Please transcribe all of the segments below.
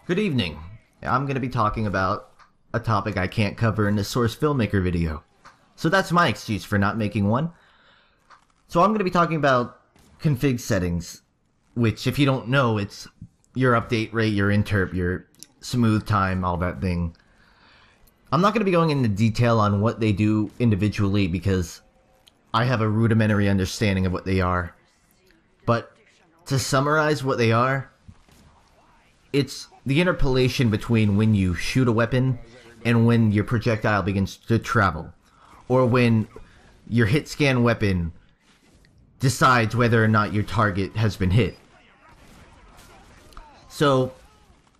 Good evening. I'm going to be talking about a topic I can't cover in the Source Filmmaker video. So that's my excuse for not making one. So I'm going to be talking about config settings, which if you don't know, it's your update rate, your interp, your smooth time, all that thing. I'm not going to be going into detail on what they do individually because I have a rudimentary understanding of what they are. But to summarize what they are, it's the interpolation between when you shoot a weapon and when your projectile begins to travel, or when your hit scan weapon decides whether or not your target has been hit. So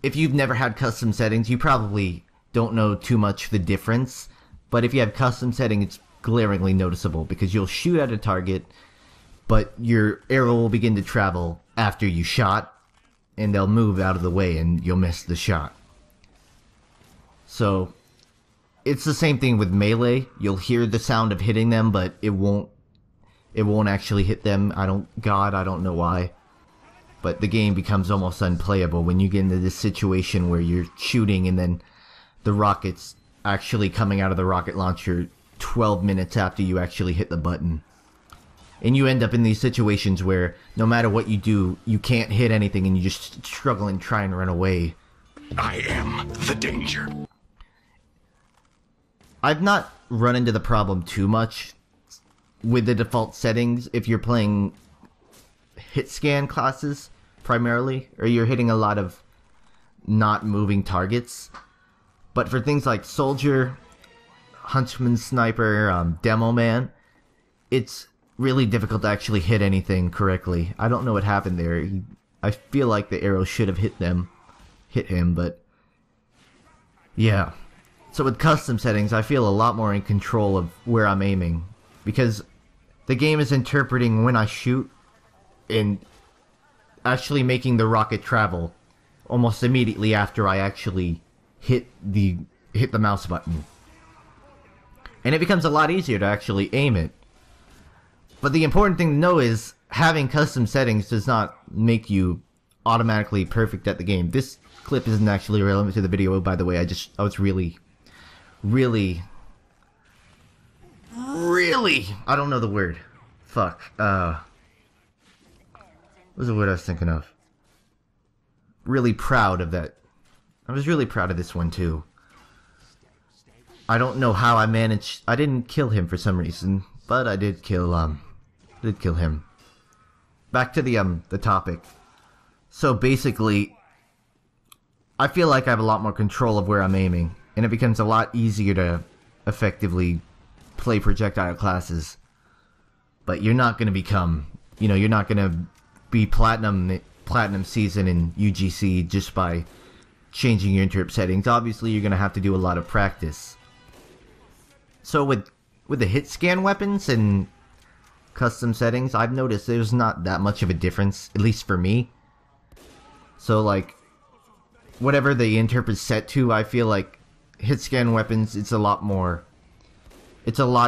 if you've never had custom settings, you probably don't know too much the difference, but if you have custom setting, it's glaringly noticeable because you'll shoot at a target, but your arrow will begin to travel after you shot, and they'll move out of the way and you'll miss the shot. So it's the same thing with melee. You'll hear the sound of hitting them, but it won't actually hit them. I don't know why. But the game becomes almost unplayable when you get into this situation where you're shooting and then the rocket's actually coming out of the rocket launcher 12 minutes after you actually hit the button. And you end up in these situations where no matter what you do, you can't hit anything and you just struggle and try and run away. I am the danger. I've not run into the problem too much with the default settings if you're playing hit scan classes primarily, or you're hitting a lot of not moving targets. But for things like soldier, huntsman, sniper, demo man, it's really difficult to actually hit anything correctly. I don't know what happened there. I feel like the arrow should have hit him, but yeah. So with custom settings, I feel a lot more in control of where I'm aiming, because the game is interpreting when I shoot and actually making the rocket travel almost immediately after I actually hit the mouse button. And it becomes a lot easier to actually aim it. But the important thing to know is having custom settings does not make you automatically perfect at the game. This clip isn't actually relevant to the video, by the way. I was really, I don't know the word. Fuck. What was the word I was thinking of? Really proud of that. I was really proud of this one too. I don't know how I managed. I didn't kill him for some reason, but I did kill him. Back to the topic. So basically, I feel like I have a lot more control of where I'm aiming, and it becomes a lot easier to effectively play projectile classes. But you're not going to become, you're not going to be platinum season in UGC just by changing your interp settings. Obviously, you're going to have to do a lot of practice. So with the hit scan weapons and custom settings, I've noticed there's not that much of a difference, at least for me. So like, whatever the interp is set to, I feel like hit scan weapons, it's a lot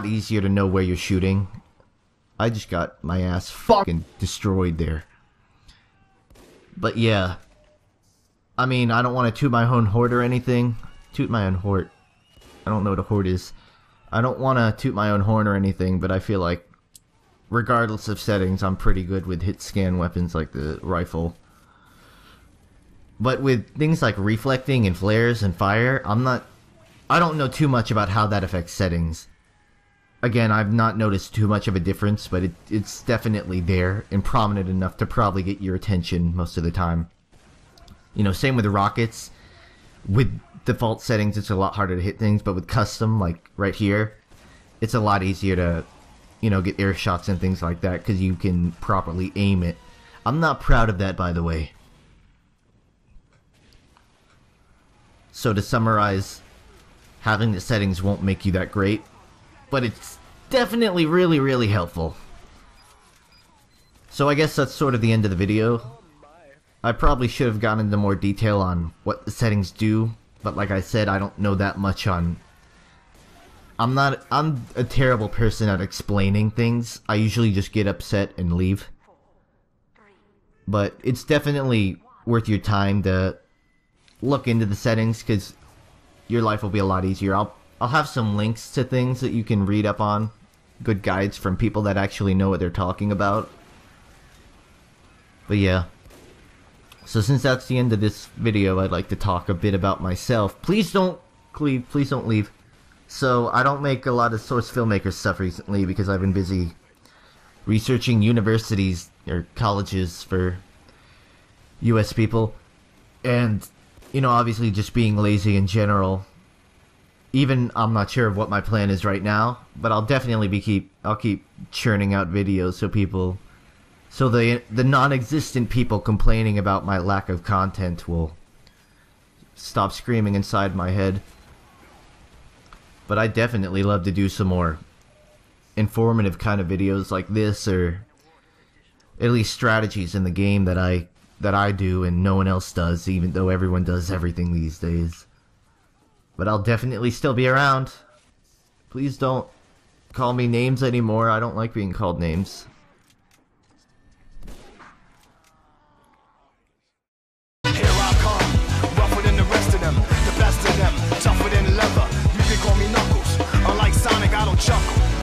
easier to know where you're shooting. I just got my ass fucking destroyed there. But yeah, I mean, I don't want to toot my own horn or anything. Toot my own horn. I don't know what a horn is. I don't want to toot my own horn or anything, but I feel like regardless of settings, I'm pretty good with hit scan weapons like the rifle. But with things like reflecting and flares and fire, I don't know too much about how that affects settings. Again, I've not noticed too much of a difference, but it's definitely there and prominent enough to probably get your attention most of the time. Same with the rockets. With default settings, it's a lot harder to hit things, but with custom, like right here, it's a lot easier to, get air shots and things like that because you can properly aim it. I'm not proud of that, by the way. So to summarize, having the settings won't make you that great, but it's definitely really helpful. So I guess that's sort of the end of the video. I probably should have gone into more detail on what the settings do, but like I said, I don't know that much on... I'm a terrible person at explaining things. I usually just get upset and leave. But it's definitely worth your time to look into the settings, because your life will be a lot easier. I'll have some links to things that you can read up on, good guides from people that actually know what they're talking about. But yeah, so since that's the end of this video, I'd like to talk a bit about myself. Please don't leave, please don't leave. So I don't make a lot of source filmmaker stuff recently because I've been busy researching universities or colleges for US people, and you know, obviously just being lazy in general. Even I'm not sure of what my plan is right now, but I'll definitely I'll keep churning out videos so the non-existent people complaining about my lack of content will stop screaming inside my head. But I definitely love to do some more informative kind of videos like this, or at least strategies in the game that I do and no one else does, even though everyone does everything these days. But I'll definitely still be around. Please don't call me names anymore. I don't like being called names.